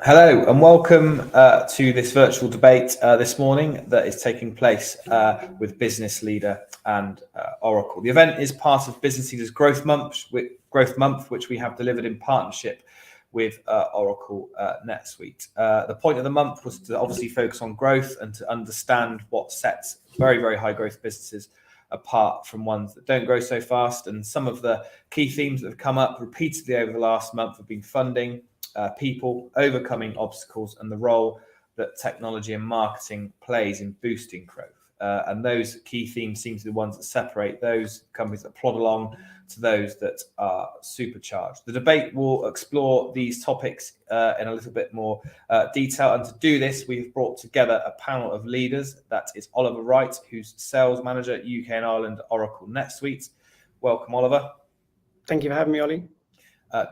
Hello and welcome to this virtual debate this morning that is taking place with Business Leader and Oracle. The event is part of Business Leader's Growth Month, which we have delivered in partnership with Oracle NetSuite. The point of the month was to obviously focus on growth and to understand what sets very, very high growth businesses apart from ones that don't grow so fast. And some of the key themes that have come up repeatedly over the last month have been funding, people, overcoming obstacles, and the role that technology and marketing plays in boosting growth. And those key themes seem to be the ones that separate those companies that plod along to those that are supercharged. The debate will explore these topics in a little bit more detail. And to do this, we've brought together a panel of leaders. That is Oliver Wright, who's Sales Manager at UK and Ireland Oracle NetSuite. Welcome, Oliver. Thank you for having me, Ollie.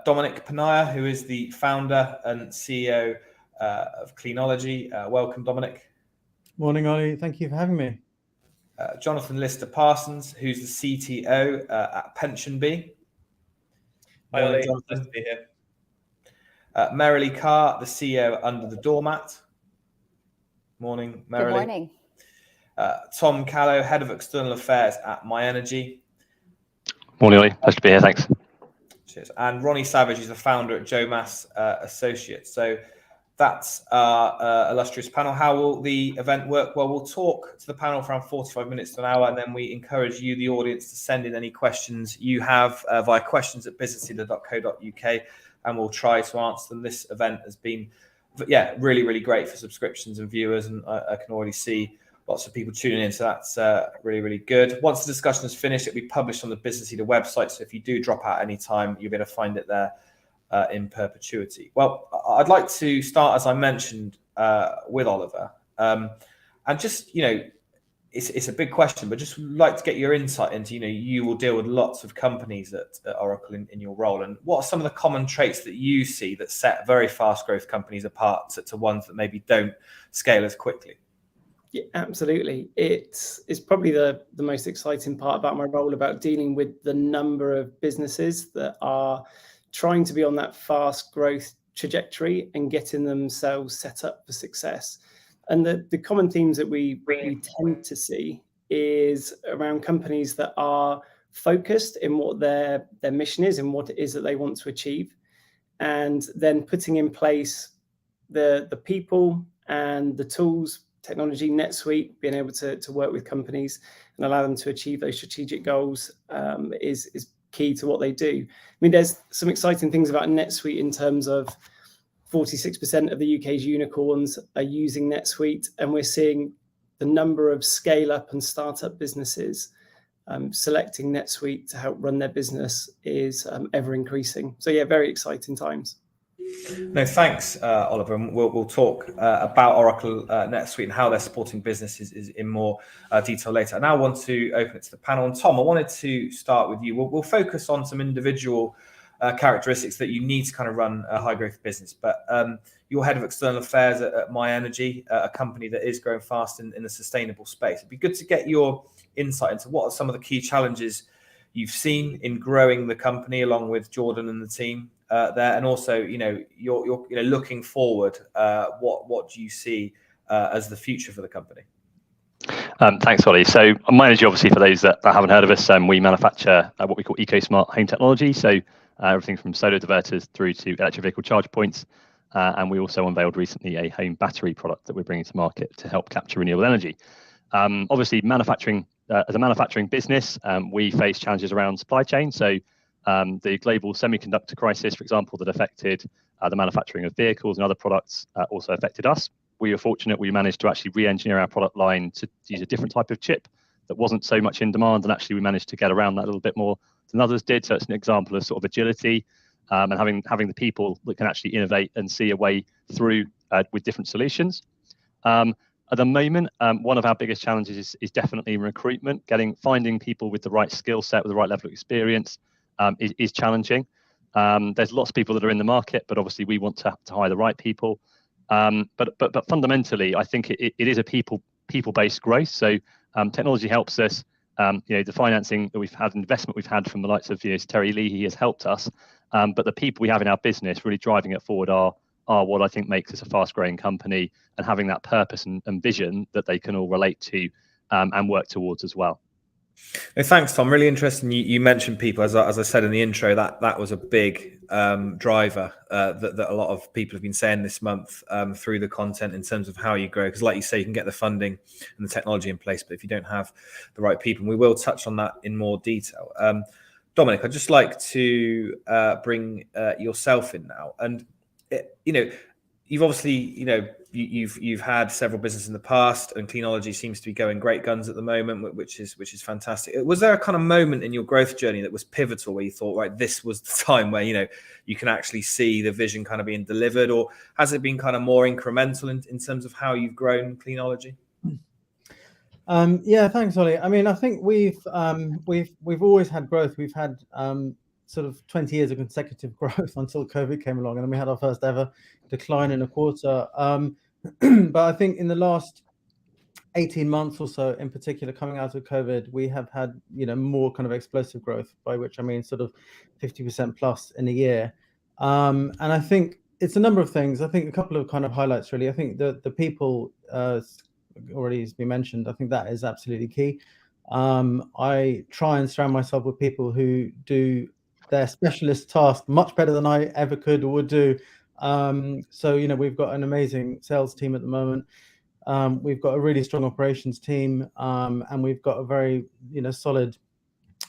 Dominic Ponniah, who is the founder and CEO of Cleanology. Welcome, Dominic. Morning, Ollie. Thank you for having me. Jonathan Lister Parsons, who's the CTO at PensionBee. Hi, Ollie. Nice to be here. Merilee Karr, the CEO at UnderTheDoormat. Morning, Merilee. Good morning. Tom Callow, Head of External Affairs at myenergi. Morning, Ollie. Nice to be here. Thanks. Cheers. And Roni Savage is the founder at Jomas Associates. So that's our illustrious panel. How will the event work? Well, we'll talk to the panel for around 45 minutes to an hour, and then we encourage you, the audience, to send in any questions you have via questions@businessleader.co.uk, and we'll try to answer them. This event has been, really, really great for subscriptions and viewers, and I can already see lots of people tuning in, so that's really, really good. Once the discussion is finished, it'll be published on the Business Leader website, so if you do drop out any time, you'll be able to find it there in perpetuity. Well, I'd like to start, as I mentioned, with Oliver. And just, it's a big question, but just like to get your insight into, you will deal with lots of companies at Oracle in your role. And what are some of the common traits that you see that set very fast growth companies apart to ones that maybe don't scale as quickly? Yeah, absolutely. It's probably the most exciting part about my role, about dealing with the number of businesses that are trying to be on that fast growth trajectory and getting themselves set up for success. And the common themes that we tend to see is around companies that are focused in what their mission is and what it is that they want to achieve, and then putting in place the people and the tools, technology, NetSuite, being able to work with companies and allow them to achieve those strategic goals is key to what they do. I mean, there's some exciting things about NetSuite in terms of 46% of the UK's unicorns are using NetSuite, and we're seeing the number of scale-up and startup businesses selecting NetSuite to help run their business is ever increasing. So yeah, very exciting times. No, thanks, Oliver. And we'll talk about Oracle NetSuite and how they're supporting businesses in more detail later. I now want to open it to the panel. And Tom, I wanted to start with you. We'll focus on some individual characteristics that you need to kind of run a high growth business. But you're head of external affairs at myenergi, a company that is growing fast in the sustainable space. It'd be good to get your insight into what are some of the key challenges you've seen in growing the company along with Jordan and the team there, and also, you're looking forward. What do you see as the future for the company? Thanks, Ollie. So myenergi, obviously, for those that haven't heard of us, we manufacture what we call eco-smart home technology. So everything from solar diverters through to electric vehicle charge points. And we also unveiled recently a home battery product that we're bringing to market to help capture renewable energy. Obviously, manufacturing as a manufacturing business, we face challenges around supply chain. So the global semiconductor crisis, for example, that affected the manufacturing of vehicles and other products also affected us. We were fortunate we managed to actually re-engineer our product line to use a different type of chip that wasn't so much in demand, and actually we managed to get around that a little bit more than others did. So it's an example of sort of agility and having the people that can actually innovate and see a way through with different solutions. At the moment, one of our biggest challenges is definitely recruitment. Finding people with the right skill set, with the right level of experience is challenging. There's lots of people that are in the market, but obviously we want to hire the right people. But fundamentally, I think it is a people-based growth. So technology helps us. The financing that we've had, investment we've had from the likes of Terry Lee, he has helped us. But the people we have in our business really driving it forward are are what I think makes us a fast-growing company, and having that purpose and vision that they can all relate to and work towards as well. No, thanks, Tom. Really interesting. You mentioned people, as I said in the intro, that was a big driver that a lot of people have been saying this month through the content in terms of how you grow. Because like you say, you can get the funding and the technology in place, but if you don't have the right people, and we will touch on that in more detail. Dominic, I'd just like to bring yourself in now. And, you've obviously, you've had several businesses in the past, and Cleanology seems to be going great guns at the moment, which is fantastic. Was there a kind of moment in your growth journey that was pivotal where you thought, right, this was the time where you can actually see the vision kind of being delivered, or has it been kind of more incremental in terms of how you've grown Cleanology? Yeah, thanks, Ollie. I mean, I think we've always had growth. We've had sort of 20 years of consecutive growth until COVID came along, and then we had our first ever decline in a quarter. But I think in the last 18 months or so, in particular, coming out of COVID, we have had more kind of explosive growth, by which I mean sort of 50% plus in a year. And I think it's a number of things. I think a couple of kind of highlights, really. I think the people already has been mentioned. I think that is absolutely key. I try and surround myself with people who do their specialist task much better than I ever could or would do. So we've got an amazing sales team at the moment. We've got a really strong operations team, and we've got a very solid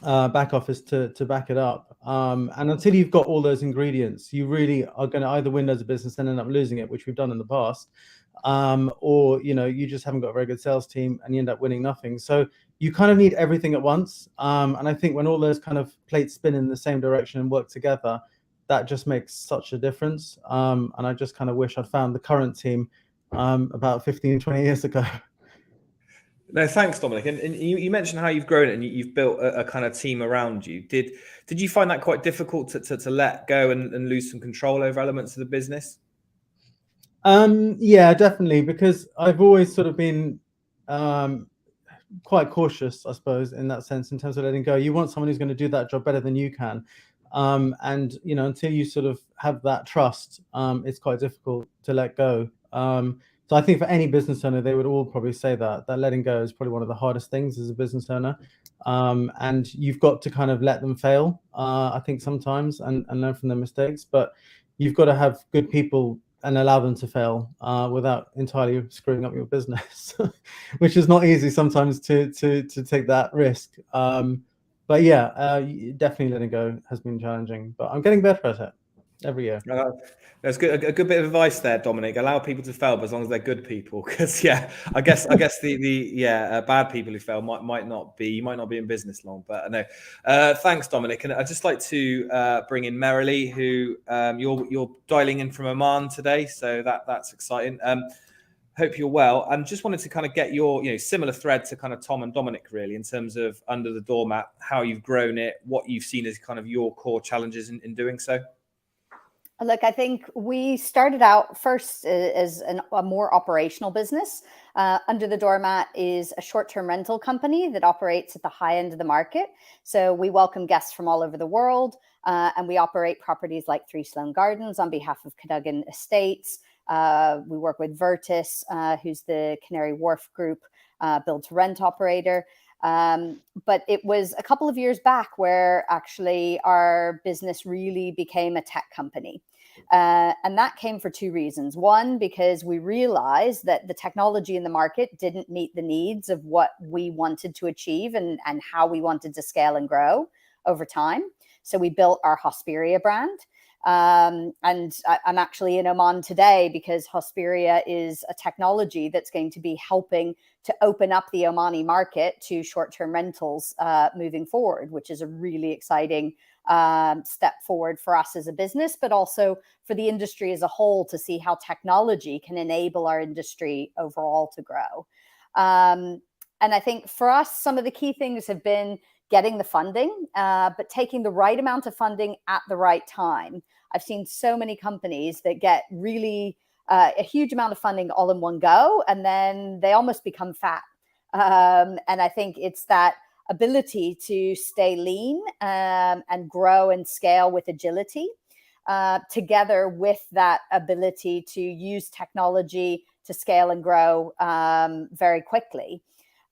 back office to back it up. And until you've got all those ingredients, you really are going to either win as a business and end up losing it, which we've done in the past, or you just haven't got a very good sales team and you end up winning nothing. So you kind of need everything at once. And I think when all those kind of plates spin in the same direction and work together, that just makes such a difference. And I just kind of wish I'd found the current team about 15, 20 years ago. No, thanks, Dominic. And you mentioned how you've grown it and you've built a kind of team around you. Did you find that quite difficult to let go and lose some control over elements of the business? Yeah, definitely, because I've always sort of been quite cautious, I suppose, in that sense, in terms of letting go. You want someone who's going to do that job better than you can. And until you sort of have that trust, it's quite difficult to let go. So I think for any business owner, they would all probably say that letting go is probably one of the hardest things as a business owner. And you've got to kind of let them fail, I think sometimes, and learn from their mistakes. But you've got to have good people and allow them to fail without entirely screwing up your business, which is not easy sometimes to take that risk. But yeah, definitely letting go has been challenging, but I'm getting better at it every year. That's good. A good bit of advice there, Dominic. Allow people to fail, but as long as they're good people. Because I guess the bad people who fail might not be. You might not be in business long. But no, thanks, Dominic. And I'd just like to bring in Merilee, who you're dialing in from Oman today, so that's exciting. Hope you're well. And just wanted to kind of get your similar thread to kind of Tom and Dominic, really, in terms of Under the Doormat, how you've grown it, what you've seen as kind of your core challenges in doing so. Look, I think we started out first as a more operational business. Under the Doormat is a short-term rental company that operates at the high end of the market. So we welcome guests from all over the world, and we operate properties like 3 Sloane Gardens on behalf of Cadogan Estates. We work with Vertis, who's the Canary Wharf Group build-to-rent operator. But it was a couple of years back where actually our business really became a tech company. And that came for 2 reasons. One, because we realized that the technology in the market didn't meet the needs of what we wanted to achieve and how we wanted to scale and grow over time. So we built our Hosperia brand. And I'm actually in Oman today because Hosperia is a technology that's going to be helping to open up the Omani market to short-term rentals moving forward, which is a really exciting step forward for us as a business, but also for the industry as a whole to see how technology can enable our industry overall to grow. And I think for us, some of the key things have been getting the funding, but taking the right amount of funding at the right time. I've seen so many companies that get really a huge amount of funding all in one go, and then they almost become fat. And I think it's that ability to stay lean and grow and scale with agility. together with that ability to use technology to scale and grow very quickly.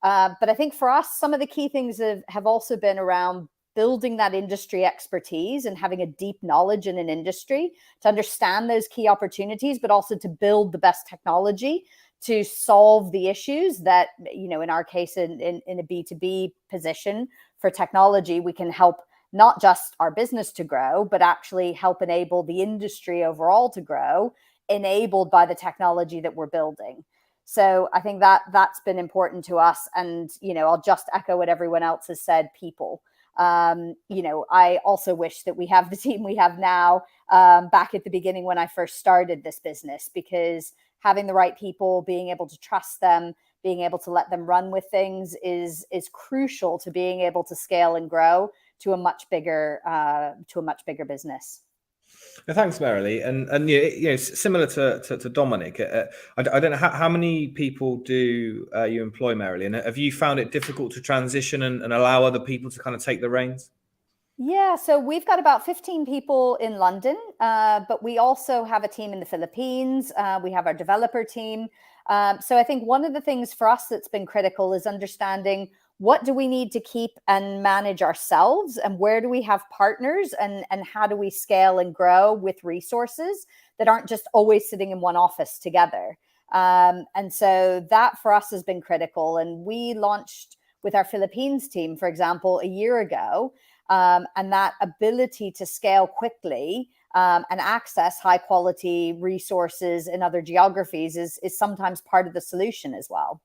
But I think for us, some of the key things have also been around building that industry expertise and having a deep knowledge in an industry to understand those key opportunities, but also to build the best technology to solve the issues that, in our case, in a B2B position for technology, we can help not just our business to grow, but actually help enable the industry overall to grow, enabled by the technology that we're building. So I think that's been important to us. And, I'll just echo what everyone else has said, people. I also wish that we have the team we have now back at the beginning when I first started this business, because having the right people, being able to trust them, being able to let them run with things is crucial to being able to scale and grow to a much bigger business. Thanks, Merilee. And similar to Dominic, I don't know how many people do you employ, Merilee, and have you found it difficult to transition and allow other people to kind of take the reins? Yeah, so we've got about 15 people in London, but we also have a team in the Philippines. We have our developer team. So I think one of the things for us that's been critical is understanding what do we need to keep and manage ourselves, and where do we have partners, and how do we scale and grow with resources that aren't just always sitting in one office together. And so that for us has been critical. And we launched with our Philippines team, for example, a year ago. And that ability to scale quickly and access high quality resources in other geographies is sometimes part of the solution as well.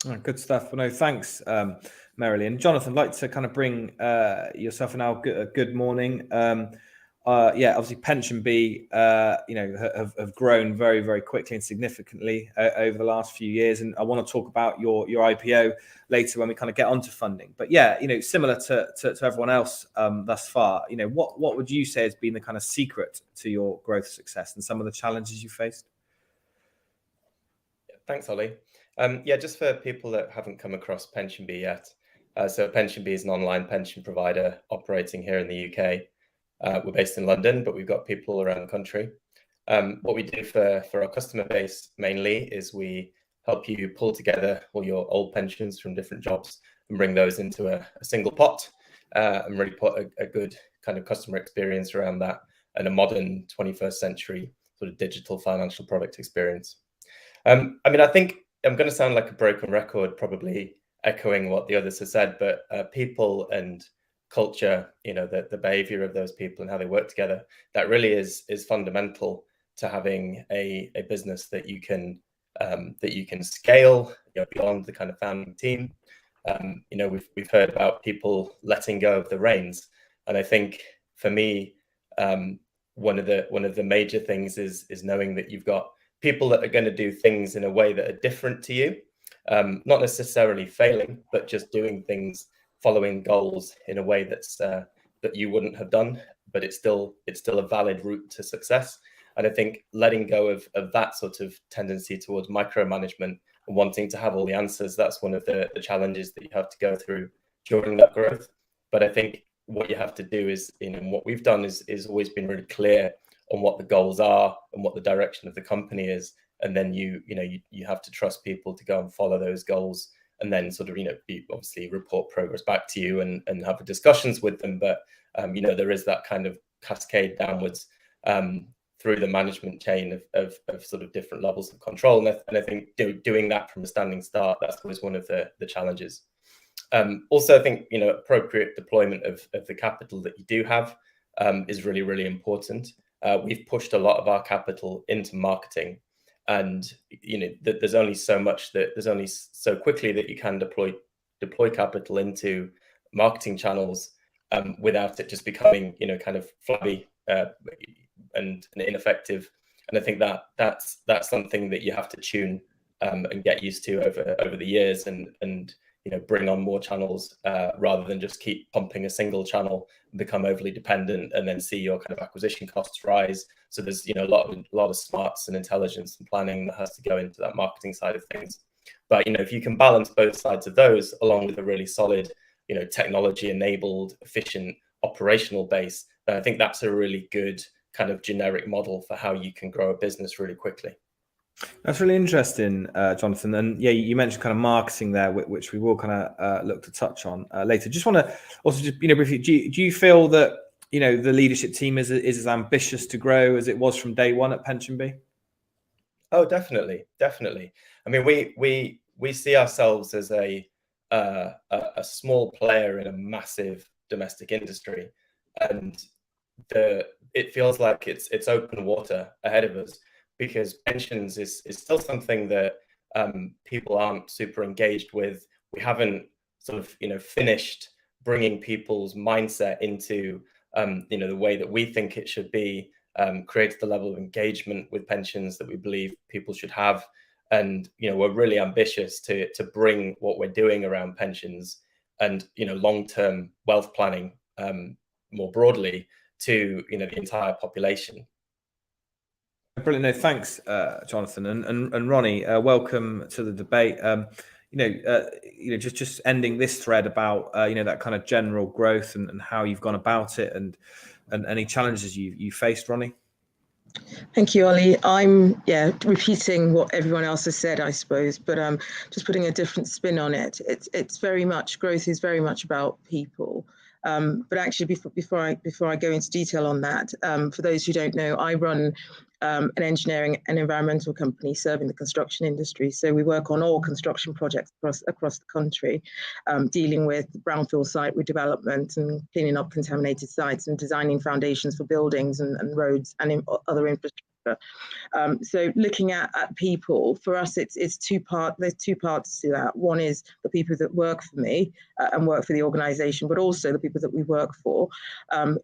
Oh, good stuff. Well, no, thanks, Merilee. And Jonathan, I'd like to kind of bring yourself in. Good morning. Obviously PensionBee, have grown very, very quickly and significantly over the last few years. And I want to talk about your IPO later when we kind of get onto funding. But similar to everyone else thus far, what would you say has been the kind of secret to your growth success and some of the challenges you faced? Thanks, Ollie. Just for people that haven't come across PensionBee yet. So PensionBee is an online pension provider operating here in the UK. We're based in London, but we've got people around the country. What we do for our customer base mainly is we help you pull together all your old pensions from different jobs and bring those into a single pot and really put a good kind of customer experience around that and a modern 21st century sort of digital financial product experience. I think I'm going to sound like a broken record, probably echoing what the others have said, but people and culture, the behavior of those people and how they work together, that really is fundamental to having a business that you can scale beyond the kind of founding team. We've heard about people letting go of the reins, and I think for me, one of the major things is knowing that you've got people that are going to do things in a way that are different to you, not necessarily failing, but just doing things, following goals in a way that's that you wouldn't have done, but it's still a valid route to success. And I think letting go of that sort of tendency towards micromanagement and wanting to have all the answers, that's one of the challenges that you have to go through during that growth. But I think what you have to do is, what we've done is always been really clear on what the goals are and what the direction of the company is, and then you have to trust people to go and follow those goals, and then sort of obviously report progress back to you and have discussions with them. But there is that kind of cascade downwards through the management chain of sort of different levels of control, and I think doing that from a standing start, that's always one of the challenges. Also, I think appropriate deployment of the capital that you do have is really, really important. We've pushed a lot of our capital into marketing, and there's only so quickly that you can deploy capital into marketing channels without it just becoming kind of flabby and ineffective. And I think that's something that you have to tune and get used to over the years, and bring on more channels rather than just keep pumping a single channel and become overly dependent and then see your kind of acquisition costs rise. So there's a lot of smarts and intelligence and planning that has to go into that marketing side of things. But if you can balance both sides of those along with a really solid technology enabled efficient operational base, then I think that's a really good kind of generic model for how you can grow a business really quickly. That's really interesting, Jonathan. And yeah, you mentioned kind of marketing there, which we will kind of look to touch on later. Just want to also just, briefly, do you feel that, the leadership team is as ambitious to grow as it was from day one at PensionBee? Oh, definitely. I mean, we see ourselves as a small player in a massive domestic industry, and it feels like it's open water ahead of us, because pensions is still something that people aren't super engaged with. We haven't sort of finished bringing people's mindset into the way that we think it should be, created the level of engagement with pensions that we believe people should have. And we're really ambitious to bring what we're doing around pensions and long-term wealth planning more broadly to the entire population. Brilliant. No, thanks, Jonathan and Ronnie. Welcome to the debate. Just ending this thread about that kind of general growth and how you've gone about it and any challenges you faced, Ronnie. Thank you, Ollie. I'm repeating what everyone else has said, I suppose, but just putting a different spin on it. It's very much, growth is very much about people. But actually, before I go into detail on that, for those who don't know, I run an engineering and environmental company serving the construction industry. So we work on all construction projects across the country, dealing with brownfield site redevelopment and cleaning up contaminated sites and designing foundations for buildings and roads and other infrastructure. So looking at people, for us, it's two parts. There's two parts to that. One is the people that work for me and work for the organization, but also the people that we work for.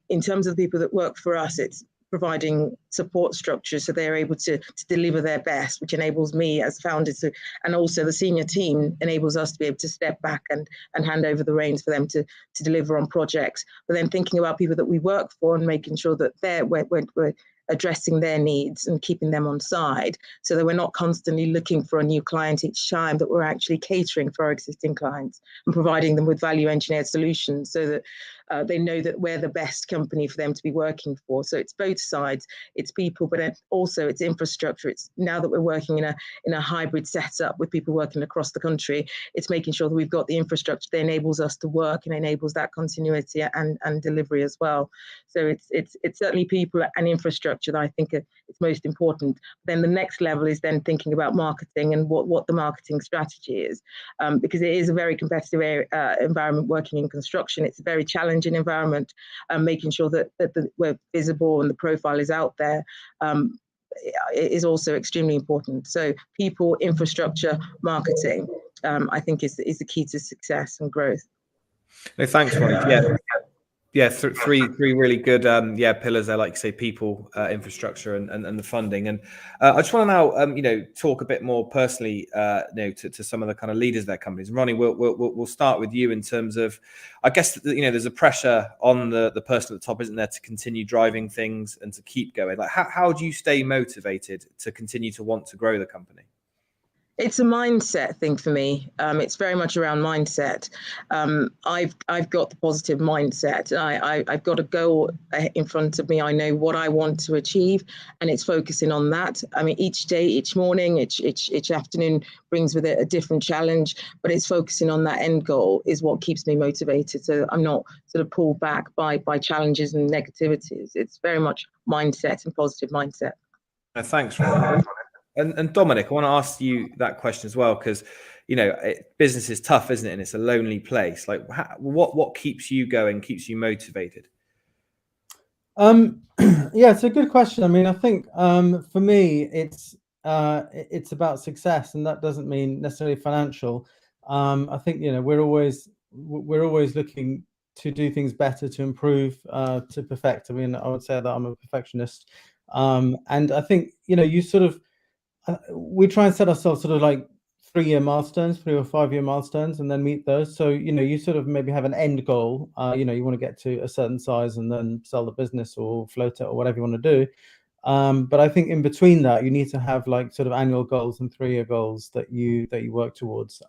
In terms of the people that work for us, it's providing support structures so they're able to deliver their best, which enables me as founder to, and also the senior team enables us to be able to step back and hand over the reins for them to deliver on projects. But then thinking about people that we work for and making sure that we're addressing their needs and keeping them on side so that we're not constantly looking for a new client each time, that we're actually catering for our existing clients and providing them with value engineered solutions so that they know that we're the best company for them to be working for. So it's both sides, it's people, but also it's infrastructure. It's now that we're working in a hybrid setup with people working across the country, it's making sure that we've got the infrastructure that enables us to work and enables that continuity and delivery as well. So it's certainly people and infrastructure that I think it's most important. Then the next level is then thinking about marketing and what the marketing strategy is, because it is a very competitive environment working in construction. It's a very challenging environment, making sure that we're visible and the profile is out there is also extremely important. So people, infrastructure, marketing, I think is the key to success and growth. No, thanks, Ronnie. Yeah, three really good pillars there, like you say, people, infrastructure, and the funding. And I just want to now talk a bit more personally to some of the kind of leaders of their companies. And Ronnie, we'll start with you in terms of, I guess there's a pressure on the person at the top, isn't there, to continue driving things and to keep going. Like how do you stay motivated to continue to want to grow the company? It's a mindset thing for me. It's very much around mindset. I've got the positive mindset. I've got a goal in front of me. I know what I want to achieve, and it's focusing on that. I mean, each day, each morning, each afternoon brings with it a different challenge, but it's focusing on that end goal is what keeps me motivated. So I'm not sort of pulled back by challenges and negativities. It's very much mindset and positive mindset. Thanks, Ronnie. And Dominic, I want to ask you that question as well, because business is tough, isn't it? And it's a lonely place. Like, what keeps you going, keeps you motivated? Yeah, it's a good question. I mean, I think for me, it's about success, and that doesn't mean necessarily financial. I think we're always looking to do things better, to improve, to perfect. I mean, I would say that I'm a perfectionist, and I think you sort of. We try and set ourselves sort of like 3-year milestones, 3 or 5-year milestones, and then meet those. So, you sort of maybe have an end goal. You want to get to a certain size and then sell the business or float it or whatever you want to do. But I think in between that, you need to have like sort of annual goals and 3-year goals that you work towards.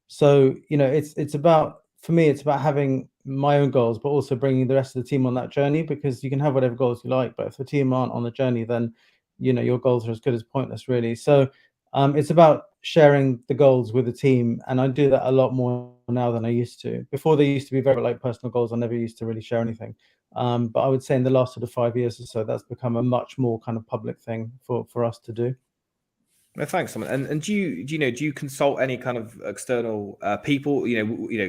So, it's about for me, it's about having my own goals, but also bringing the rest of the team on that journey, because you can have whatever goals you like, but if the team aren't on the journey, then, you know, your goals are as good as pointless, really. So it's about sharing the goals with the team, and I do that a lot more now than I used to. Before, they used to be very like personal goals. I never used to really share anything. But I would say in the last sort of 5 years or so, that's become a much more kind of public thing for us to do. Well, thanks, Simon. And do you consult any kind of external people,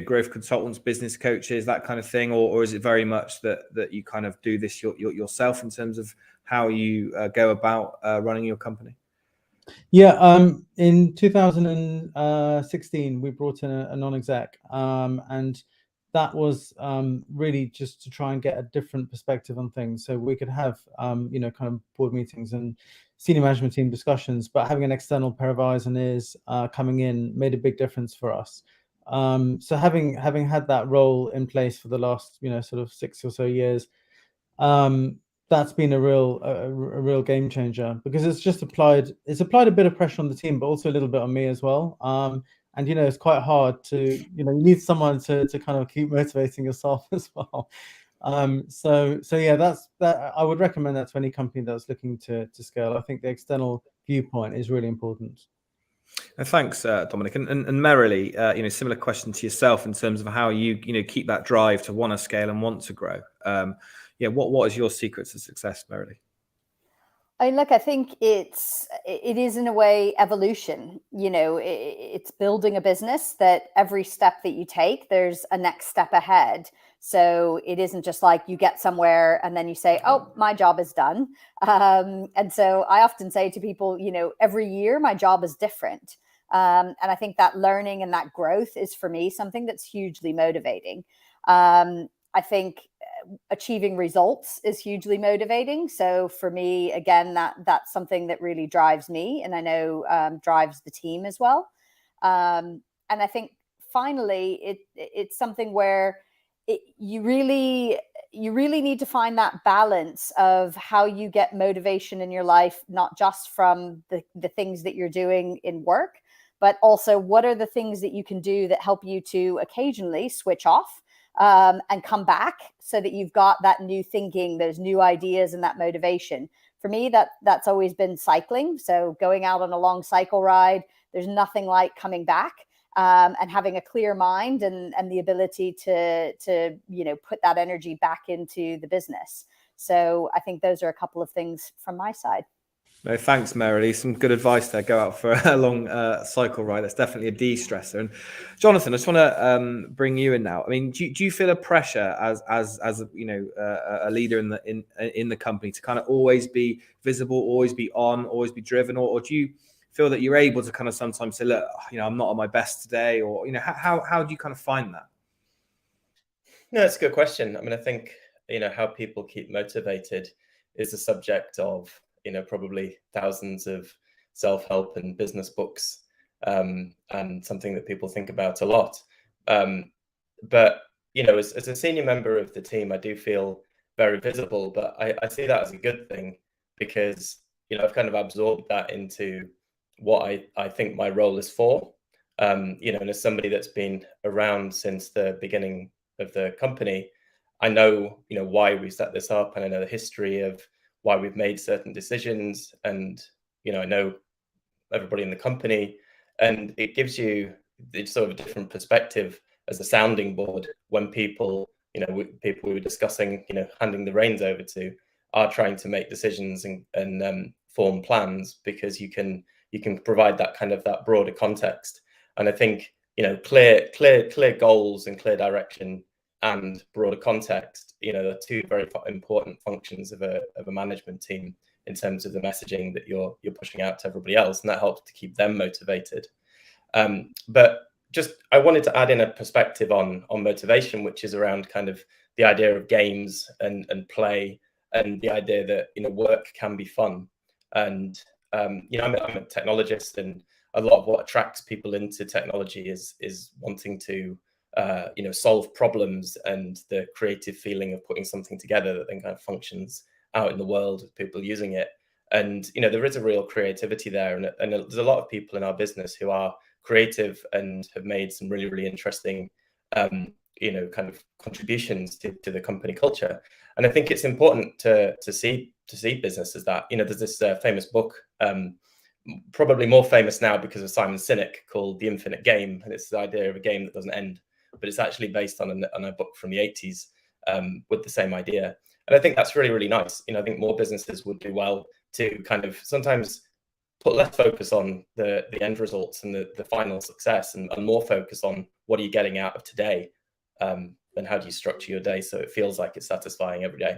growth consultants, business coaches, that kind of thing, or is it very much that you kind of do this yourself in terms of how you go about running your company? Yeah, in 2016, we brought in a non-exec, and that was really just to try and get a different perspective on things, so we could have kind of board meetings and senior management team discussions. But having an external pair of eyes and ears coming in made a big difference for us. So having had that role in place for the last sort of 6 or so years, that's been a real game changer, because it's applied a bit of pressure on the team, but also a little bit on me as well. And it's quite hard to you need someone to kind of keep motivating yourself as well. So yeah, that I would recommend that to any company that's looking to scale. I think the external viewpoint is really important. Thanks, Dominic. And Merilee, similar question to yourself in terms of how you keep that drive to want to scale and want to grow. What is your secret to success, Merilee? I think it is in a way evolution. It's building a business that every step that you take, there's a next step ahead. So it isn't just like you get somewhere and then you say, oh, my job is done. And so I often say to people, every year my job is different. And I think that learning and that growth is, for me, something that's hugely motivating. I think achieving results is hugely motivating. So for me, again, that's something that really drives me, and I know drives the team as well. And I think finally, it's something where you really need to find that balance of how you get motivation in your life, not just from the things that you're doing in work, but also what are the things that you can do that help you to occasionally switch off and come back, so that you've got that new thinking, those new ideas, and that motivation. For me, that's always been cycling. So going out on a long cycle ride, there's nothing like coming back and having a clear mind and the ability to put that energy back into the business. So I think those are a couple of things from my side. No, thanks, Merilee. Some good advice there. Go out for a long cycle ride. That's definitely a de-stressor. And Jonathan, I just want to bring you in now. I mean, do you feel a pressure as a leader in the company to kind of always be visible, always be on, always be driven, or do you feel that you're able to kind of sometimes say, look, I'm not on my best today, or how do you kind of find that? No, it's a good question. I mean, I think how people keep motivated is a subject of probably thousands of self-help and business books, and something that people think about a lot. But as a senior member of the team, I do feel very visible, but I see that as a good thing, because I've kind of absorbed that into what I think my role is for. And as somebody that's been around since the beginning of the company, I know why we set this up, and I know the history of why we've made certain decisions, and I know everybody in the company, and it gives you sort of a different perspective as a sounding board when people we were discussing handing the reins over to are trying to make decisions and form plans, because you can provide that broader context. And I think clear goals and clear direction and broader context, are two very important functions of a management team in terms of the messaging that you're pushing out to everybody else, and that helps to keep them motivated. But just I wanted to add in a perspective on motivation, which is around kind of the idea of games and play, and the idea that work can be fun. And I'm a technologist, and a lot of what attracts people into technology is wanting to solve problems, and the creative feeling of putting something together that then kind of functions out in the world with people using it. And there is a real creativity there, and there's a lot of people in our business who are creative and have made some really, really interesting kind of contributions to the company culture. And I think it's important to see business as that. There's this famous book, probably more famous now because of Simon Sinek, called The Infinite Game, and it's the idea of a game that doesn't end, but it's actually based on a book from the 80s with the same idea. And I think that's really, really nice. I think more businesses would do well to kind of sometimes put less focus on the end results and the final success, and more focus on what are you getting out of today, and how do you structure your day so it feels like it's satisfying every day.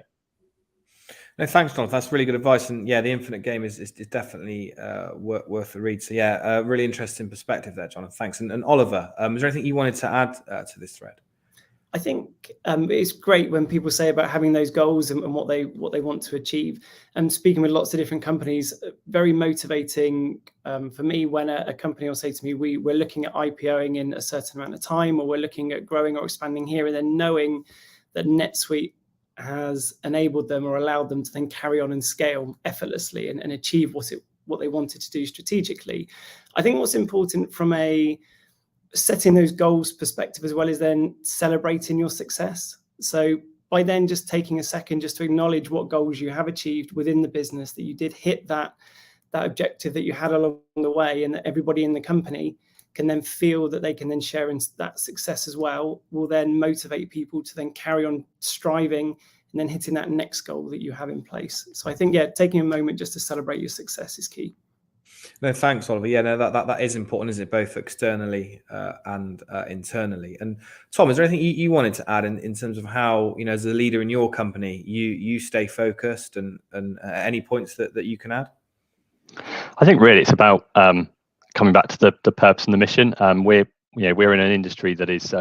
No, thanks, Jonathan. That's really good advice. And yeah, The Infinite Game is definitely worth a read. So yeah, really interesting perspective there, Jonathan. Thanks. And Oliver, is there anything you wanted to add to this thread? I think it's great when people say about having those goals and what they want to achieve. And speaking with lots of different companies, very motivating for me when a company will say to me, we're looking at IPOing in a certain amount of time, or we're looking at growing or expanding here, and then knowing that NetSuite has enabled them or allowed them to then carry on and scale effortlessly and achieve what they wanted to do strategically. I think what's important from a setting those goals perspective as well is then celebrating your success. So by then just taking a second just to acknowledge what goals you have achieved within the business, that you did hit that objective that you had along the way, and that everybody in the company can then feel that they can then share in that success as well, will then motivate people to then carry on striving and then hitting that next goal that you have in place. So I think, yeah, taking a moment just to celebrate your success is key. No, thanks, Oliver. Yeah, no, that is important, isn't it? Both externally and internally. And Tom, is there anything you wanted to add in terms of how, as a leader in your company, you stay focused, and any points that you can add? I think really it's about coming back to the purpose and the mission. We're in an industry that is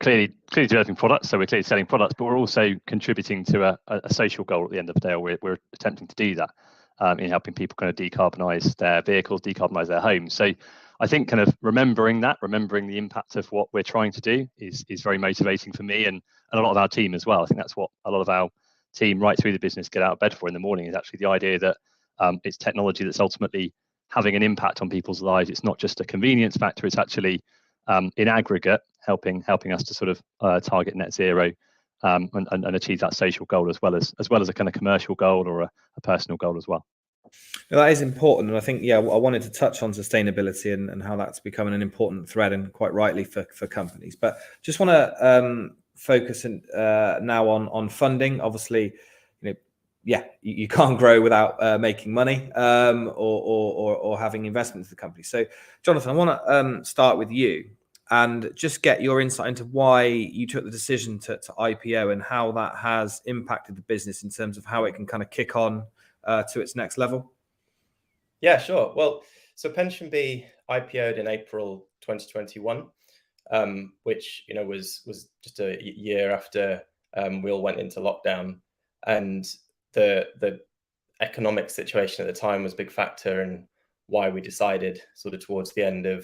clearly developing products, so we're clearly selling products, but we're also contributing to a social goal at the end of the day, or we're attempting to do that. In helping people kind of decarbonize their vehicles, decarbonize their homes. So I think kind of remembering the impact of what we're trying to do is very motivating for me and a lot of our team as well. I think that's what a lot of our team right through the business get out of bed for in the morning, is actually the idea that it's technology that's ultimately having an impact on people's lives. It's not just a convenience factor, it's actually in aggregate helping us to sort of target net zero and achieve that social goal as well as a kind of commercial goal or a personal goal as well. Well, that is important, and I think I wanted to touch on sustainability and how that's becoming an important thread, and quite rightly for companies. But just want to focus now on funding. Obviously, you can't grow without making money or having investment in the company. So, Jonathan, I want to start with you and just get your insight into why you took the decision to IPO and how that has impacted the business in terms of how it can kind of kick on to its next level. Yeah, sure. Well, so PensionBee IPO'd in April 2021, which was just a year after we all went into lockdown, and the economic situation at the time was a big factor in why we decided sort of towards the end of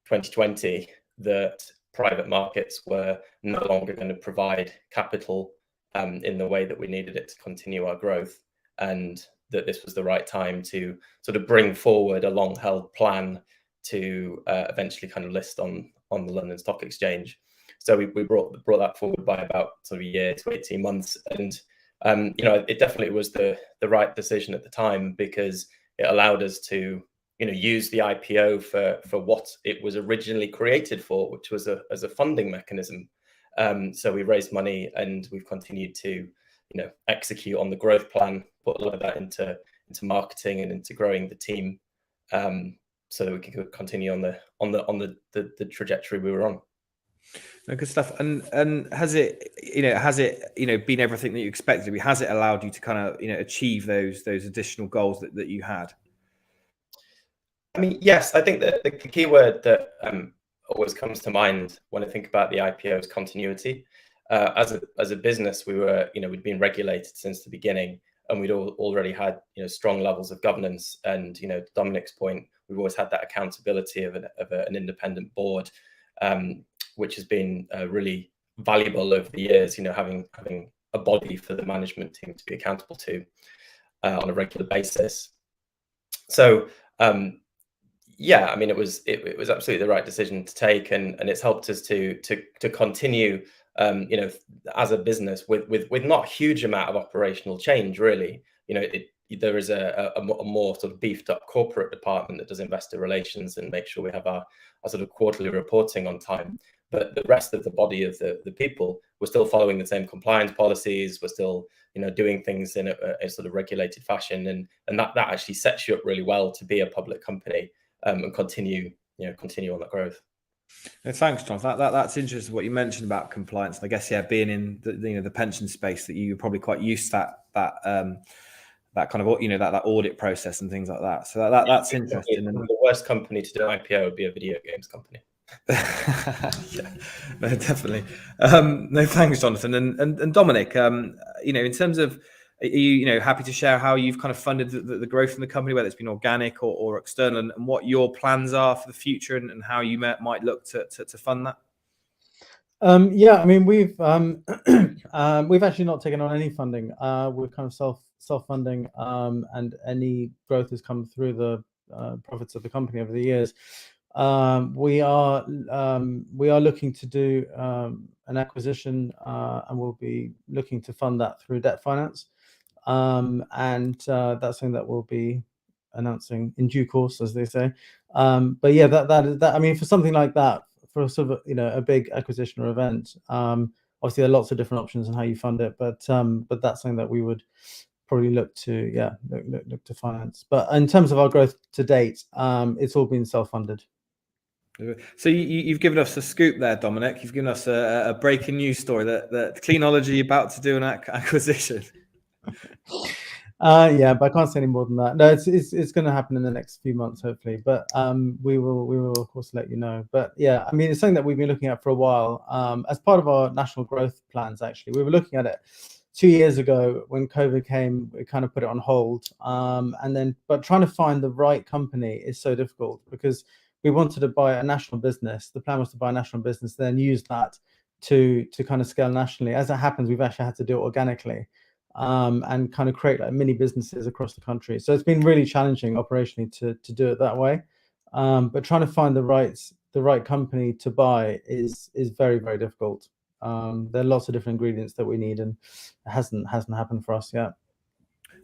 2020 that private markets were no longer going to provide capital in the way that we needed it to continue our growth, and that this was the right time to sort of bring forward a long-held plan to eventually kind of list on the London Stock Exchange. So we brought that forward by about sort of a year to 18 months, and it definitely was the right decision at the time, because it allowed us to use the IPO for what it was originally created for, which was as a funding mechanism. So we raised money, and we've continued to execute on the growth plan, put a lot of that into marketing and into growing the team, so that we can continue on the trajectory we were on. Good stuff. And has it been everything that you expected? Has it allowed you to kind of achieve those additional goals that you had? I mean, yes, I think that the key word that always comes to mind when I think about the IPO is continuity. As a business, we'd been regulated since the beginning, and we'd already had strong levels of governance. And to Dominic's point, we've always had that accountability of an independent board, which has been really valuable over the years. Having a body for the management team to be accountable to on a regular basis. So Yeah, I mean, it was absolutely the right decision to take, and it's helped us to continue, as a business with not a huge amount of operational change, really. There is a more sort of beefed up corporate department that does investor relations and make sure we have our sort of quarterly reporting on time. But the rest of the body of the people were still following the same compliance policies. We're still, doing things in a sort of regulated fashion, and that actually sets you up really well to be a public company, and continue on that growth. Thanks, John. That's interesting what you mentioned about compliance. And I guess, being in the pension space, that you're probably quite used to that kind of that audit process and things like that. So that's interesting. And the worst company to do an IPO would be a video games company. Yeah, no, definitely. No, thanks, Jonathan. And Dominic, in terms of, are you happy to share how you've kind of funded the growth in the company, whether it's been organic or external, and what your plans are for the future, and how you might look to fund that? Yeah, I mean, we've actually not taken on any funding. We're kind of self-funding, and any growth has come through the profits of the company over the years. We are looking to do an acquisition, and we'll be looking to fund that through debt finance. And that's something that we'll be announcing in due course, as they say. But yeah, that I mean, for something like that, for sort of a big acquisition or event, obviously there are lots of different options on how you fund it, but that's something that we would probably look to look to finance. But in terms of our growth to date, it's all been self-funded. So you've given us a scoop there, Dominic. You've given us a breaking news story that Cleanology about to do an acquisition. Yeah, but I can't say any more than that. No, it's going to happen in the next few months, hopefully. But we will of course let you know. But yeah, I mean, it's something that we've been looking at for a while. As part of our national growth plans, actually, we were looking at it 2 years ago when COVID came. We kind of put it on hold. But trying to find the right company is so difficult, because we wanted to buy a national business. The plan was to buy a national business, then use that to kind of scale nationally. As it happens, we've actually had to do it organically, and kind of create like mini businesses across the country. So it's been really challenging operationally to do it that way. But trying to find the right company to buy is very, very difficult. There are lots of different ingredients that we need, and it hasn't happened for us yet.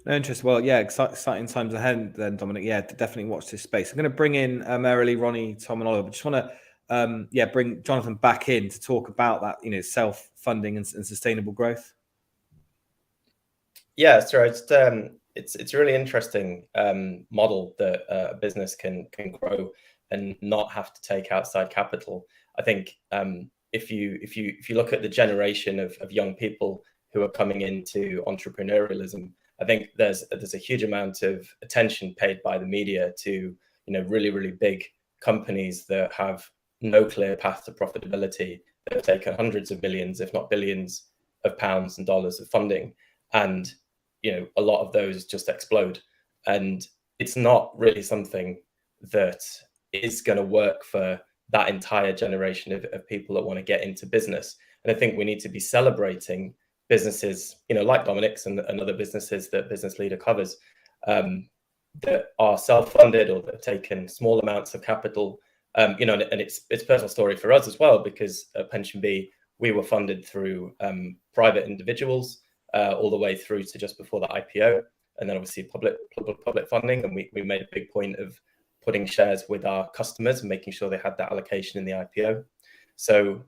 No, interesting. Well, yeah, exciting times ahead then, Dominic. Yeah, definitely watch this space. I'm going to bring in Merilee, Roni, Tom, and Oliver. I just want to bring Jonathan back in to talk about that, self-funding and sustainable growth. Yeah, so it's a really interesting model that a business can grow and not have to take outside capital. I think if you look at the generation of young people who are coming into entrepreneurialism, I think there's a huge amount of attention paid by the media to really, really big companies that have no clear path to profitability, that have taken hundreds of millions, if not billions, of pounds and dollars of funding, and a lot of those just explode. And it's not really something that is going to work for that entire generation of people that want to get into business. And I think we need to be celebrating businesses, like Dominic's and other businesses that Business Leader covers, that are self-funded or that have taken small amounts of capital. And it's a personal story for us as well, because at PensionBee, we were funded through private individuals all the way through to just before the IPO, and then obviously public funding. And we made a big point of putting shares with our customers and making sure they had that allocation in the IPO. So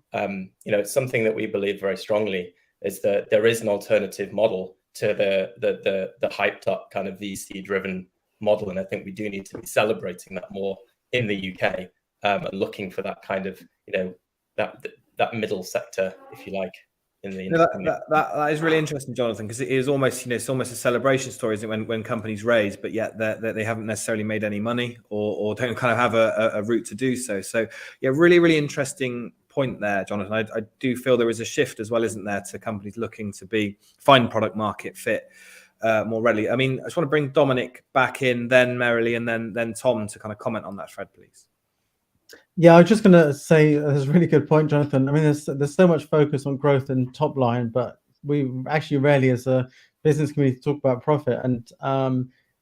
it's something that we believe very strongly, is that there is an alternative model to the hyped up kind of VC driven model. And I think we do need to be celebrating that more in the UK, and looking for that kind of, that middle sector, if you like, in the that is really interesting, Jonathan, because it is almost, it's almost a celebration story, isn't it, when companies raise, but yet they haven't necessarily made any money or don't kind of have a route to do so. So yeah, really, really interesting point there, Jonathan. I do feel there is a shift as well, isn't there, to companies looking to find product market fit more readily. I mean, I just want to bring Dominic back in, then Merilee, and then Tom to kind of comment on that thread, please. Yeah, I was just going to say that's a really good point, Jonathan. I mean, there's so much focus on growth and top line, but we actually rarely, as a business community, talk about profit. And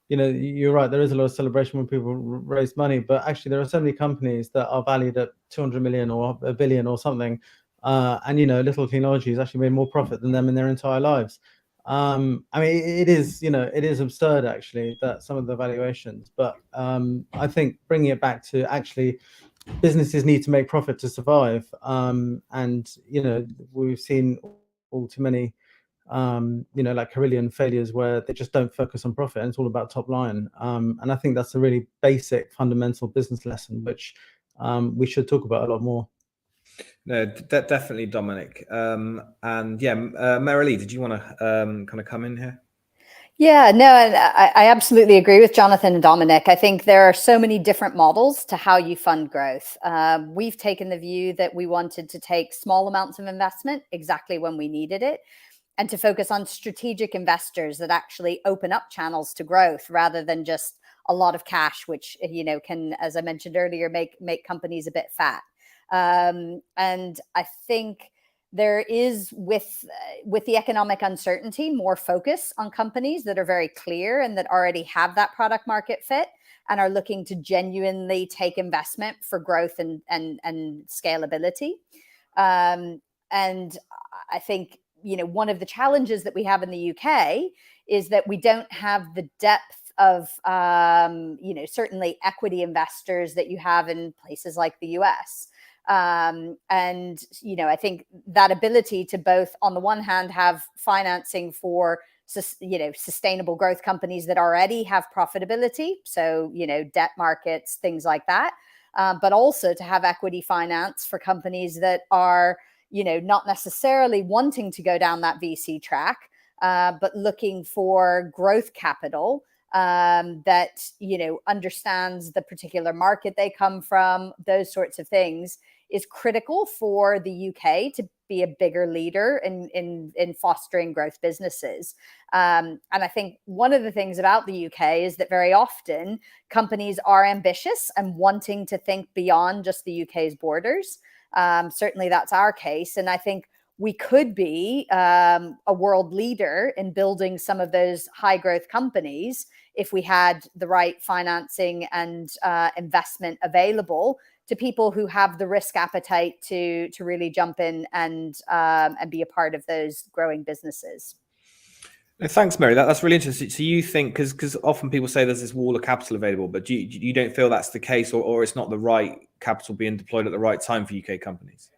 you know, you're right. There is a lot of celebration when people raise money, but actually there are so many companies that are valued at 200 million or a billion or something, and you know, little Cleanology has actually made more profit than them in their entire lives. I mean, it is, you know, it is absurd actually that some of the valuations, but I think bringing it back to actually businesses need to make profit to survive, and you know, we've seen all too many you know, like Carillion failures where they just don't focus on profit and it's all about top line. And I think that's a really basic fundamental business lesson, which we should talk about a lot more. No, definitely, Dominic. And yeah, Merilee, did you want to kind of come in here? Yeah, no, and I absolutely agree with Jonathan and Dominic. I think there are so many different models to how you fund growth. We've taken the view that we wanted to take small amounts of investment exactly when we needed it, and to focus on strategic investors that actually open up channels to growth rather than just a lot of cash, which, you know, can, as I mentioned earlier, make companies a bit fat. And I think there is, with the economic uncertainty, more focus on companies that are very clear and that already have that product market fit and are looking to genuinely take investment for growth and scalability. And I think, you know, one of the challenges that we have in the UK is that we don't have the depth of, you know, certainly equity investors that you have in places like the US. And, you know, I think that ability to both, on the one hand, have financing for, you know, sustainable growth companies that already have profitability. So, you know, debt markets, things like that. But also to have equity finance for companies that are, you know, not necessarily wanting to go down that VC track, but looking for growth capital that, you know, understands the particular market they come from. Those sorts of things is critical for the UK to be a bigger leader in fostering growth businesses. And I think one of the things about the UK is that very often companies are ambitious and wanting to think beyond just the UK's borders. Certainly that's our case. And I think we could be a world leader in building some of those high growth companies if we had the right financing and investment available to people who have the risk appetite to really jump in and be a part of those growing businesses. Thanks, Mary. That's really interesting. So you think, because often people say there's this wall of capital available, but you don't feel that's the case, or it's not the right capital being deployed at the right time for UK companies?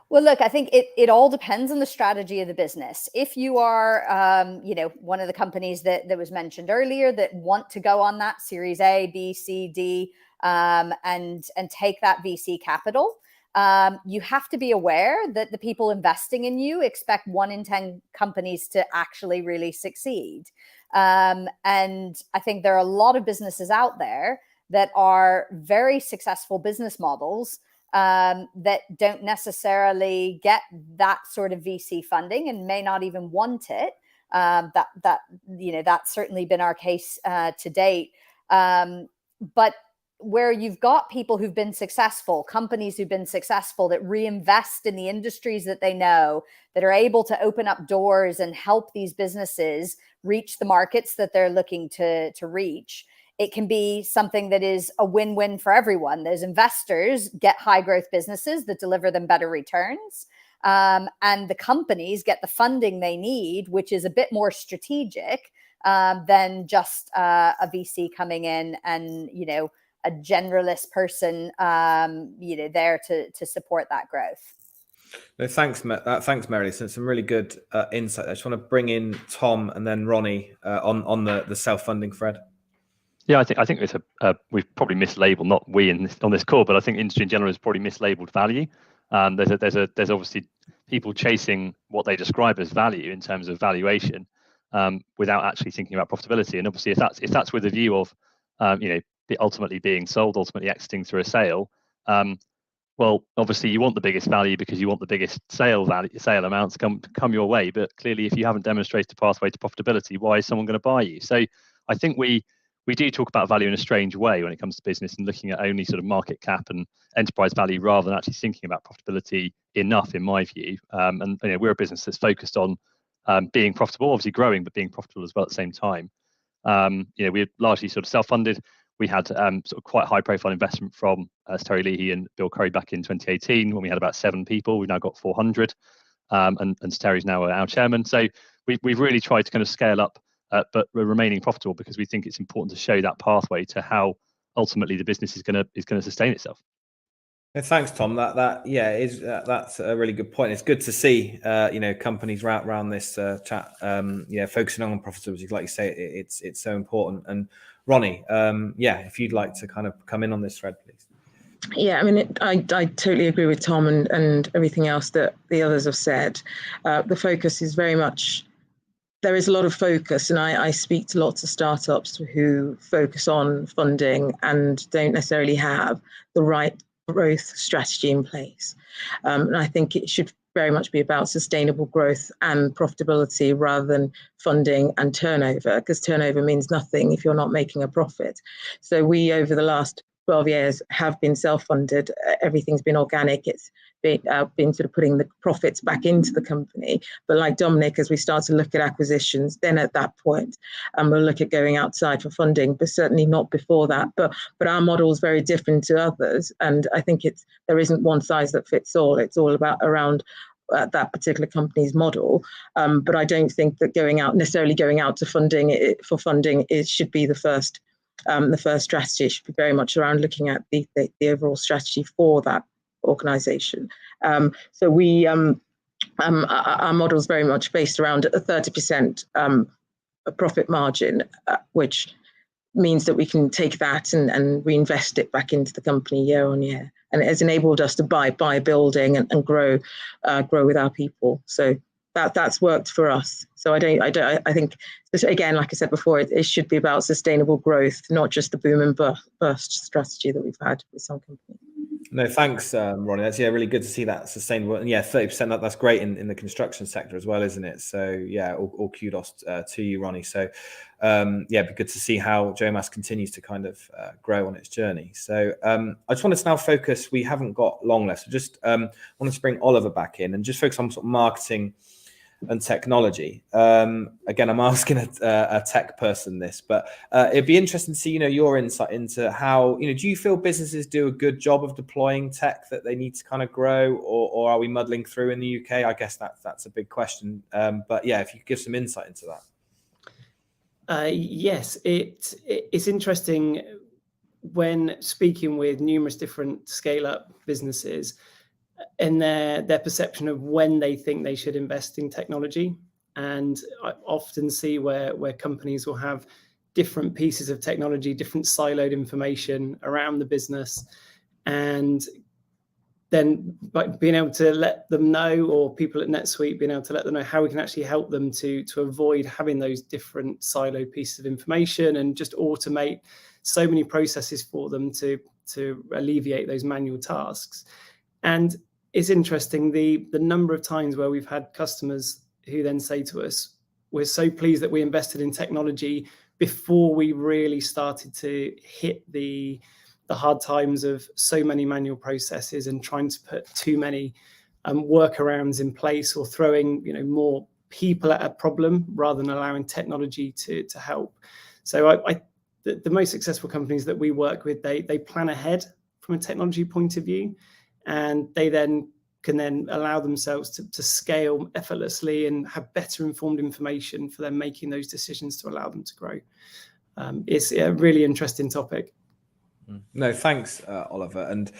Well, look, I think it all depends on the strategy of the business. If you are, you know, one of the companies that was mentioned earlier that want to go on that Series A, B, C, D, and take that VC capital, you have to be aware that the people investing in you expect 1 in 10 companies to actually really succeed. And I think there are a lot of businesses out there that are very successful business models that don't necessarily get that sort of VC funding and may not even want it. That you know, that's certainly been our case to date. But where you've got people who've been successful, companies who've been successful that reinvest in the industries that they know, that are able to open up doors and help these businesses reach the markets that they're looking to reach, it can be something that is a win-win for everyone. Those investors get high growth businesses that deliver them better returns. And the companies get the funding they need, which is a bit more strategic than just a VC coming in and, you know, a generalist person, you know, there to support that growth. No, thanks, Merilee. So some really good insight. I just want to bring in Tom and then Ronnie on the self-funding thread. Yeah, I think it's we've probably mislabeled, not we on this call, but I think industry in general has probably mislabeled value. There's obviously people chasing what they describe as value in terms of valuation, without actually thinking about profitability. And obviously, if that's with a view of you know, ultimately being sold, ultimately exiting through a sale, well, obviously you want the biggest value because you want the biggest sale amounts come your way. But clearly, if you haven't demonstrated a pathway to profitability, why is someone going to buy you? So I think we do talk about value in a strange way when it comes to business and looking at only sort of market cap and enterprise value rather than actually thinking about profitability enough, in my view. And you know, we're a business that's focused on being profitable, obviously growing, but being profitable as well at the same time. We're largely sort of self-funded. We had sort of quite high-profile investment from Terry Leahy and Bill Curry back in 2018 when we had about 7 people. We've now got 400, and Terry's now our chairman. So we've really tried to kind of scale up, but we're remaining profitable because we think it's important to show that pathway to how ultimately the business is going to sustain itself. Thanks, Tom. That's a really good point. It's good to see, companies around this chat, focusing on profitability. Like you say, it's so important. And Roni, if you'd like to kind of come in on this thread, please. Yeah, I mean, I totally agree with Tom and everything else that the others have said. The focus is very much, there is a lot of focus, and I speak to lots of startups who focus on funding and don't necessarily have the right growth strategy in place. And I think it should very much be about sustainable growth and profitability rather than funding and turnover, because turnover means nothing if you're not making a profit. So we, over the last 12 years, have been self-funded. Everything's been organic. It's been sort of putting the profits back into the company. But like Dominic, as we start to look at acquisitions, then at that point, we'll look at going outside for funding, but certainly not before that. But our model is very different to others, and I think there isn't one size that fits all. It's all around that particular company's model. But I don't think that necessarily going out to funding it should be the first strategy. It should be very much around looking at the overall strategy for that organization. So we our model is very much based around a 30% profit margin, which means that we can take that and reinvest it back into the company year on year, and it has enabled us to buy a building and grow with our people. So that's worked for us. So I think, again, like I said before, it should be about sustainable growth, not just the boom and bust strategy that we've had with some companies. No, thanks, Roni. That's really good to see that sustainable. And 30%, that's great in the construction sector as well, isn't it? So all kudos to you, Roni. So it'd be good to see how Jomas continues to kind of grow on its journey. So I just wanted to now focus. We haven't got long left, so just wanted to bring Oliver back in and just focus on sort of marketing and technology. Again, I'm asking a tech person this, but it'd be interesting to see, your insight into how, do you feel businesses do a good job of deploying tech that they need to kind of grow, or are we muddling through in the UK? I guess that's a big question. But if you could give some insight into that. Yes, it's interesting when speaking with numerous different scale-up businesses and their perception of when they think they should invest in technology. And I often see where companies will have different pieces of technology, different siloed information around the business, and then by being able to let them know, or people at NetSuite being able to let them know how we can actually help them to avoid having those different siloed pieces of information and just automate so many processes for them to alleviate those manual tasks. And it's interesting, the number of times where we've had customers who then say to us, we're so pleased that we invested in technology before we really started to hit the hard times of so many manual processes and trying to put too many workarounds in place, or throwing more people at a problem rather than allowing technology to help. So the most successful companies that we work with, they plan ahead from a technology point of view, and they can allow themselves to scale effortlessly and have better informed information for them making those decisions to allow them to grow. It's a really interesting topic. No, thanks, Oliver. And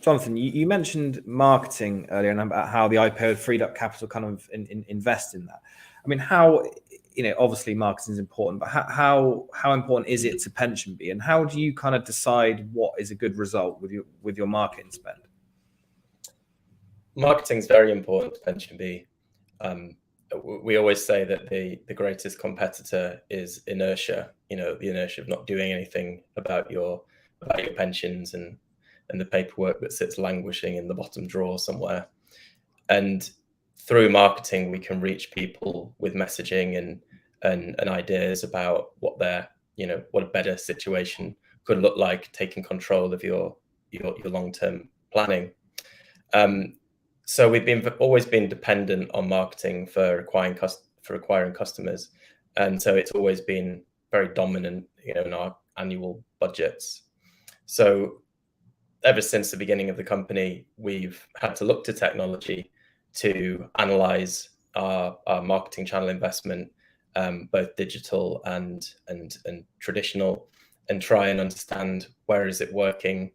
Jonathan, you mentioned marketing earlier and about how the IPO freed up capital kind of invest in that. I mean, how, obviously marketing is important, but how important is it to PensionBee, and how do you kind of decide what is a good result with your marketing spend? Marketing is very important to PensionBee. We always say that the greatest competitor is inertia. The inertia of not doing anything about your pensions and the paperwork that sits languishing in the bottom drawer somewhere. And through marketing, we can reach people with messaging and ideas about what what a better situation could look like, taking control of your long-term planning. So we've always been dependent on marketing for acquiring customers, and so it's always been very dominant, in our annual budgets. So ever since the beginning of the company, we've had to look to technology to analyze our marketing channel investment, both digital and traditional, and try and understand where is it working,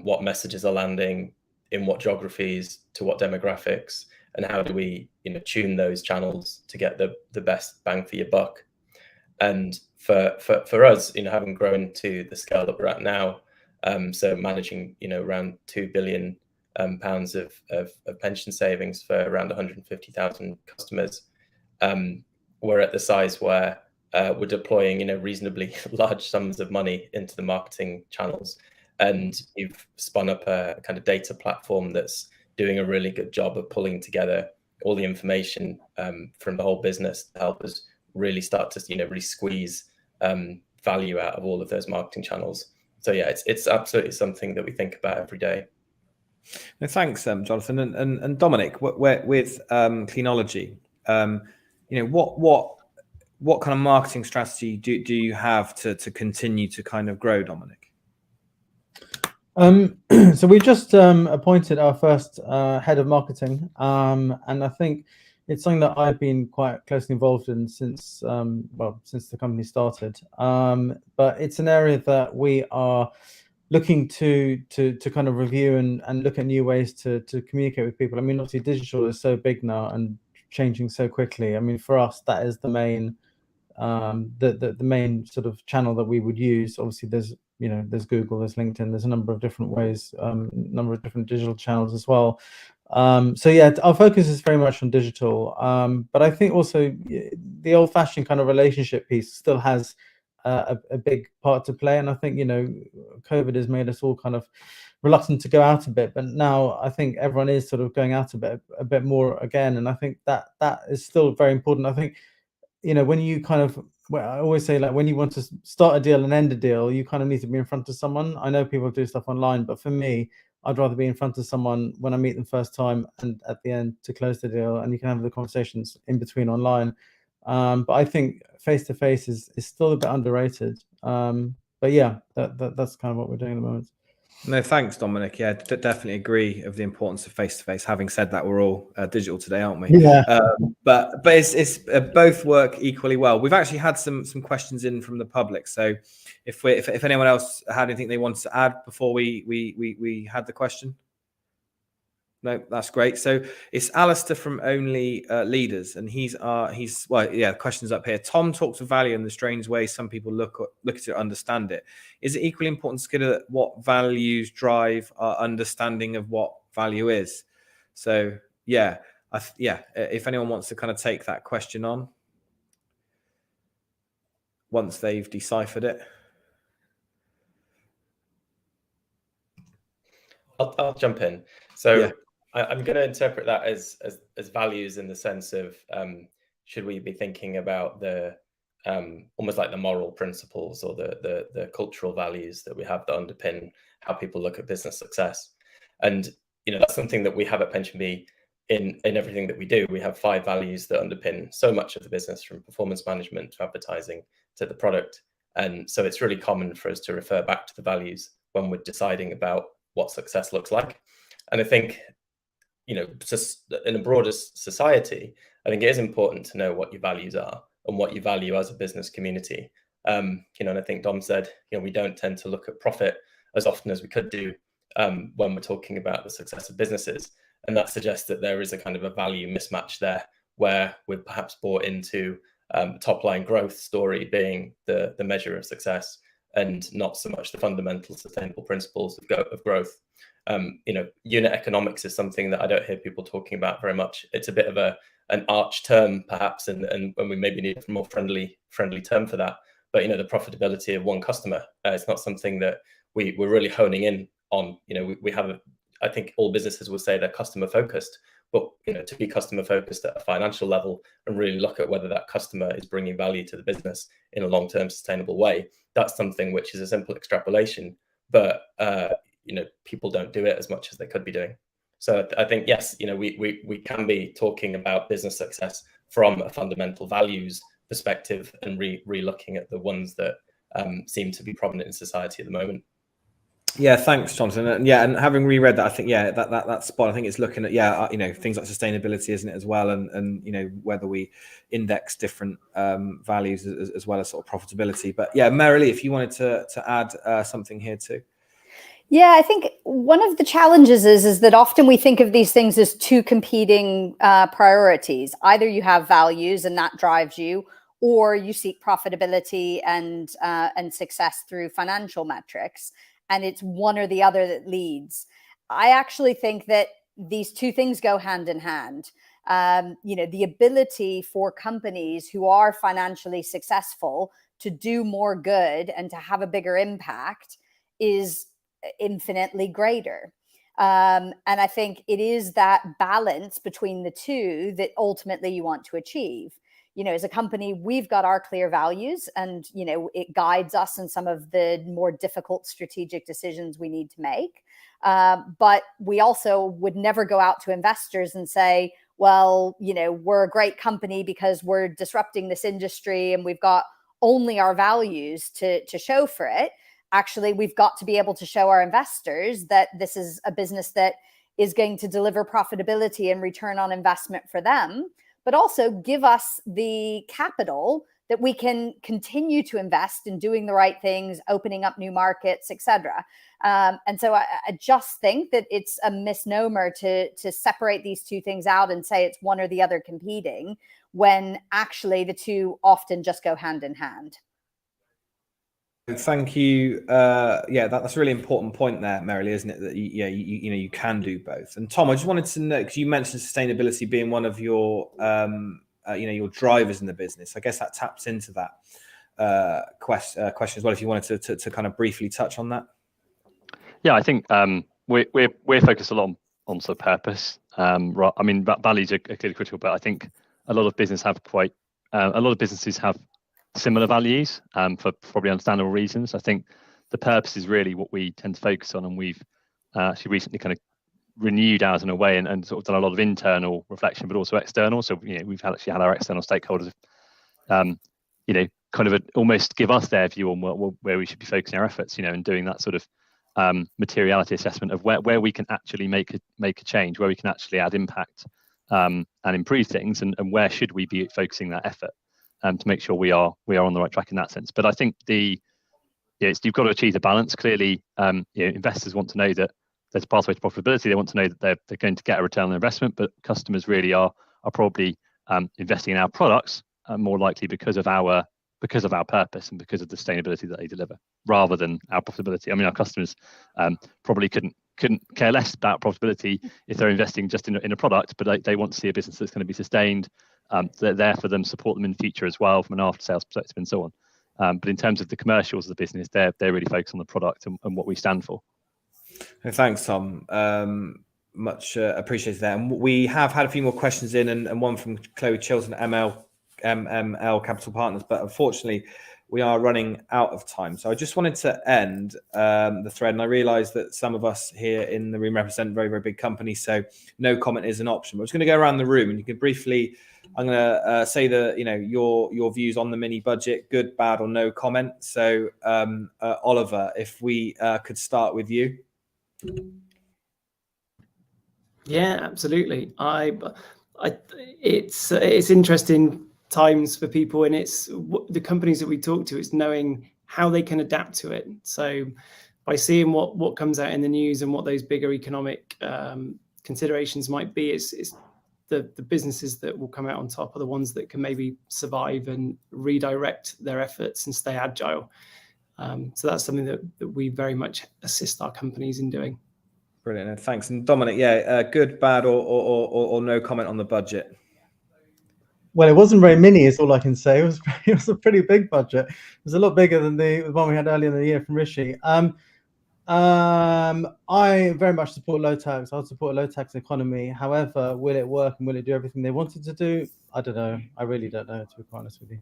what messages are landing, in what geographies, to what demographics, and how do we tune those channels to get the best bang for your buck. And for us, having grown to the scale that we're at now, so managing around £2 billion of pension savings for around 150,000 customers, we're at the size where we're deploying reasonably large sums of money into the marketing channels, and you've spun up a kind of data platform that's doing a really good job of pulling together all the information from the whole business to help us really start to really squeeze value out of all of those marketing channels. So yeah, it's absolutely something that we think about every day. No, thanks, Jonathan and Dominic. With Cleanology, what kind of marketing strategy do you have to continue to kind of grow, Dominic? So we just appointed our first head of marketing, and I think it's something that I've been quite closely involved in since the company started. But it's an area that we are looking to kind of review and look at new ways to communicate with people. I mean, obviously digital is so big now and changing so quickly. I mean, for us, that is the main the main sort of channel that we would use. Obviously there's Google, there's LinkedIn, there's a number of different ways, number of different digital channels as well. So yeah, our focus is very much on digital, but I think also the old-fashioned kind of relationship piece still has a big part to play. And I think COVID has made us all kind of reluctant to go out a bit, but now I think everyone is sort of going out a bit more again, and I think that is still very important. I think when you kind of, I always say, like, when you want to start a deal and end a deal, you kind of need to be in front of someone. I know people do stuff online, but for me, I'd rather be in front of someone when I meet them first time and at the end to close the deal, and you can have the conversations in between online. But I think face-to-face is still a bit underrated. But yeah, that's kind of what we're doing at the moment. No, thanks, Dominic. Yeah, definitely agree of the importance of face-to-face. Having said that, we're all digital today, aren't we? Yeah. But it's both work equally well. We've actually had some questions in from the public. So if anyone else had anything they wanted to add before we had the question. No, that's great. So it's Alistair from Only Leaders, and he's questions up here. Tom talks of value in the strange way some people look at it, understand it. Is it equally important to consider what values drive our understanding of what value is? So yeah, if anyone wants to kind of take that question on once they've deciphered it. I'll jump in. So yeah. I'm going to interpret that as values in the sense of should we be thinking about the almost like the moral principles or the cultural values that we have that underpin how people look at business success. And that's something that we have at PensionBee in everything that we do. We have 5 values that underpin so much of the business, from performance management to advertising to the product. And so it's really common for us to refer back to the values when we're deciding about what success looks like. And I think just in a broader society, I think it is important to know what your values are and what you value as a business community. And I think Dom said, we don't tend to look at profit as often as we could do when we're talking about the success of businesses. And that suggests that there is a kind of a value mismatch there, where we're perhaps bought into top line growth story being the measure of success, and not so much the fundamental sustainable principles of growth. Unit economics is something that I don't hear people talking about very much. It's a bit of an arch term, perhaps, and we maybe need a more friendly term for that. But the profitability of one customer, it's not something that we're really honing in on. We have I think all businesses will say they're customer focused, but to be customer focused at a financial level and really look at whether that customer is bringing value to the business in a long-term sustainable way, that's something which is a simple extrapolation, but people don't do it as much as they could be doing. So I think, yes, we can be talking about business success from a fundamental values perspective and re-looking at the ones that seem to be prominent in society at the moment. Yeah, thanks, Jonathan. And yeah, and having reread that, I think that spot. I think it's looking at things like sustainability, isn't it, as well, and whether we index different values as well as sort of profitability. But yeah, Merilee, if you wanted to add something here too. Yeah, I think one of the challenges is that often we think of these things as two competing priorities. Either you have values and that drives you, or you seek profitability and success through financial metrics. And it's one or the other that leads. I actually think that these two things go hand in hand. The ability for companies who are financially successful to do more good and to have a bigger impact is infinitely greater. And I think it is that balance between the two that ultimately you want to achieve. As a company, we've got our clear values and, it guides us in some of the more difficult strategic decisions we need to make. But we also would never go out to investors and say, well, we're a great company because we're disrupting this industry and we've got only our values to show for it. Actually, we've got to be able to show our investors that this is a business that is going to deliver profitability and return on investment for them, but also give us the capital that we can continue to invest in doing the right things, opening up new markets, etc. And so I just think that it's a misnomer to separate these two things out and say it's one or the other competing, when actually the two often just go hand in hand. Thank you. That's a really important point there, Merilee, isn't it? That you can do both. And Tom, I just wanted to know, because you mentioned sustainability being one of your your drivers in the business. I guess that taps into that question as well. If you wanted to kind of briefly touch on that. Yeah, I think we're focused a lot on sort of purpose. Right. I mean, values are clearly critical, but I think a lot of businesses have similar values for probably understandable reasons. I think the purpose is really what we tend to focus on, and we've actually recently kind of renewed ours in a way and sort of done a lot of internal reflection, but also external. So we've actually had our external stakeholders, kind of almost give us their view on where we should be focusing our efforts, and doing that sort of materiality assessment of where we can actually make a change, where we can actually add impact and improve things, and where should we be focusing that effort. To make sure we are on the right track in that sense. But I think you've got to achieve the balance. Clearly, investors want to know that there's a pathway to profitability. They want to know that they're going to get a return on their investment. But customers really are probably investing in our products more likely because of our purpose and because of the sustainability that they deliver, rather than our profitability. I mean, our customers probably couldn't care less about profitability if they're investing just in a product, but they want to see a business that's going to be sustained. They're there for them, support them in the future as well from an after sales perspective and so on. But in terms of the commercials of the business, they're really focused on the product and what we stand for. Thanks, Tom. Much appreciated that. And we have had a few more questions in, and one from Chloe Chilton, MML Capital Partners, but unfortunately we are running out of time. So I just wanted to end the thread, and I realize that some of us here in the room represent very, very big companies, so no comment is an option. We're just going to go around the room, and you can briefly, I'm going to say your views on the mini budget, good, bad, or no comment. So Oliver, if we could start with you. Yeah, absolutely. It's interesting times for people, and it's the companies that we talk to, it's knowing how they can adapt to it. So by seeing what comes out in the news and what those bigger economic considerations might be, it's the businesses that will come out on top are the ones that can maybe survive and redirect their efforts and stay agile. So that's something that we very much assist our companies in doing. Brilliant, thanks. And Dominic, good, bad, or no comment on the budget? Well, it wasn't very mini, is all I can say. It was a pretty big budget. It was a lot bigger than the one we had earlier in the year from Rishi. I very much support low tax. I'll support a low tax economy. However, will it work and will it do everything they wanted to do? I don't know. I really don't know, to be quite honest with you.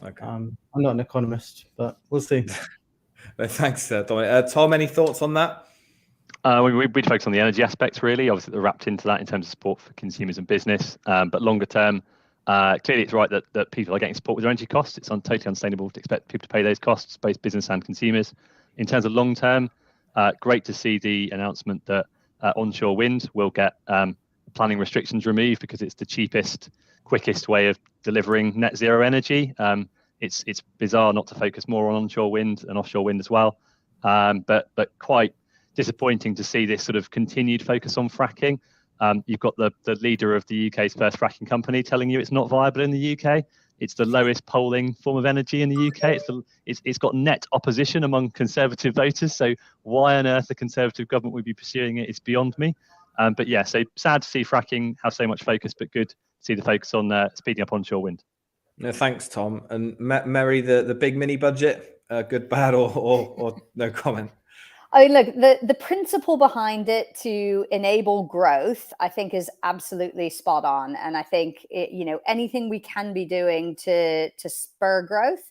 Okay. I'm not an economist, but we'll see. Thanks, Dominic. Tom, any thoughts on that? We'd focus on the energy aspects, really. Obviously, they're wrapped into that in terms of support for consumers and business. But longer term, Clearly, it's right that people are getting support with their energy costs. It's totally unsustainable to expect people to pay those costs, both business and consumers. In terms of long term, great to see the announcement that onshore wind will get planning restrictions removed because it's the cheapest, quickest way of delivering net zero energy. It's bizarre not to focus more on onshore wind and offshore wind as well, but quite disappointing to see this sort of continued focus on fracking. You've got the leader of the UK's first fracking company telling you it's not viable in the UK. It's the lowest polling form of energy in the UK. It's got net opposition among Conservative voters. So why on earth the Conservative government would be pursuing it is beyond me. But yeah, so sad to see fracking have so much focus, but good to see the focus on speeding up onshore wind. No, thanks, Tom. And Mary, the big mini budget, good, bad, or no comment? I mean, look, the principle behind it to enable growth, I think, is absolutely spot on. And I think, anything we can be doing to spur growth,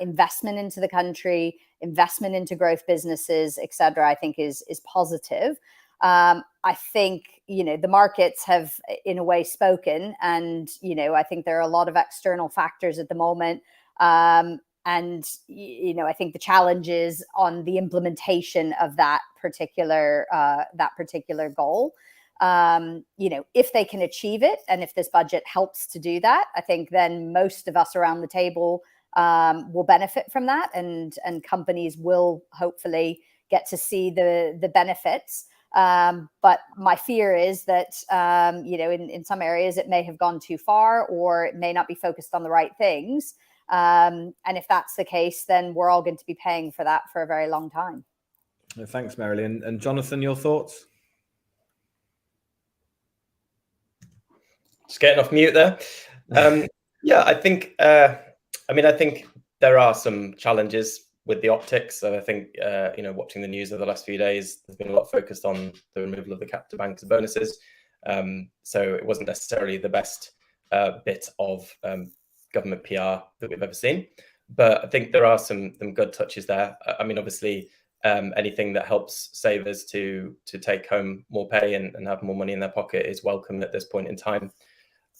investment into the country, investment into growth businesses, et cetera, I think is positive. I think, the markets have in a way spoken, and, I think there are a lot of external factors at the moment. And, I think the challenge is on the implementation of that particular goal. If they can achieve it, and if this budget helps to do that, I think then most of us around the table will benefit from that, and companies will hopefully get to see the benefits. But my fear is that, in some areas it may have gone too far, or it may not be focused on the right things. And if that's the case, then we're all going to be paying for that for a very long time. Thanks, Merilee. And Jonathan, your thoughts? Just getting off mute there. Yeah, I think, I think there are some challenges with the optics. So I think, watching the news over the last few days, there's been a lot focused on the removal of the cap to bankers' bonuses. So it wasn't necessarily the best bit of government PR that we've ever seen. But I think there are some good touches there. I mean, obviously, anything that helps savers to take home more pay and have more money in their pocket is welcome at this point in time.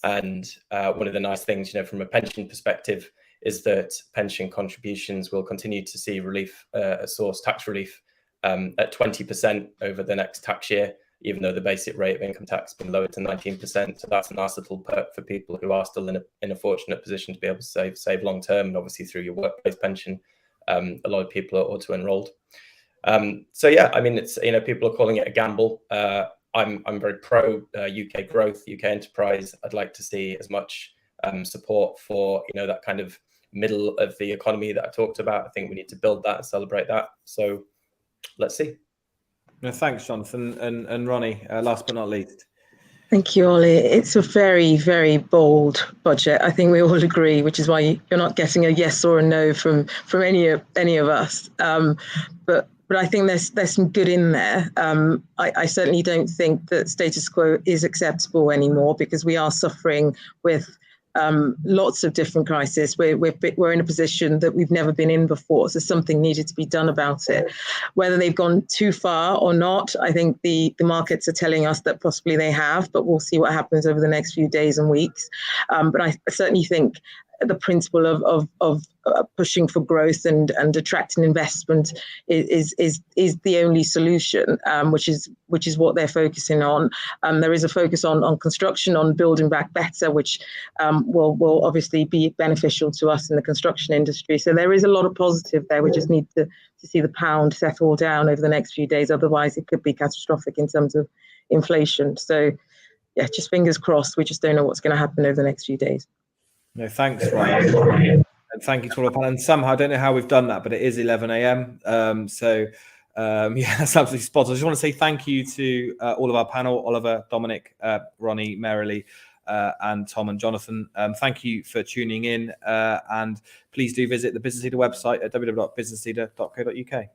And one of the nice things, from a pension perspective, is that pension contributions will continue to see relief, tax relief at 20% over the next tax year, even though the basic rate of income tax has been lowered to 19%. So that's a nice little perk for people who are still in a fortunate position to be able to save long term. And obviously through your workplace pension, a lot of people are auto-enrolled. So yeah, I mean, it's, people are calling it a gamble. I'm very pro UK growth, UK enterprise. I'd like to see as much support for, that kind of middle of the economy that I talked about. I think we need to build that and celebrate that. So let's see. No, thanks, Jonathan. And Roni, last but not least. Thank you, Ollie. It's a very, very bold budget. I think we all agree, which is why you're not getting a yes or a no from any of us. But I think there's some good in there. I certainly don't think that status quo is acceptable anymore, because we are suffering with lots of different crises. We're in a position that we've never been in before, so something needed to be done about it. Whether they've gone too far or not, I think the markets are telling us that possibly they have, but we'll see what happens over the next few days and weeks. But I certainly think the principle of pushing for growth and attracting investment is the only solution, which is what they're focusing on. There is a focus on construction, on building back better, which will obviously be beneficial to us in the construction industry. So there is a lot of positive there. We just need to see the pound settle down over the next few days. Otherwise, it could be catastrophic in terms of inflation. So yeah, just fingers crossed. We just don't know what's going to happen over the next few days. No, thanks, Ryan. And thank you to all our panel. And somehow, I don't know how we've done that, but it is 11 a.m. Yeah, that's absolutely spot on. I just want to say thank you to all of our panel, Oliver, Dominic, Roni, Merilee, and Tom and Jonathan. Thank you for tuning in. And please do visit the Business Leader website at www.businessleader.co.uk.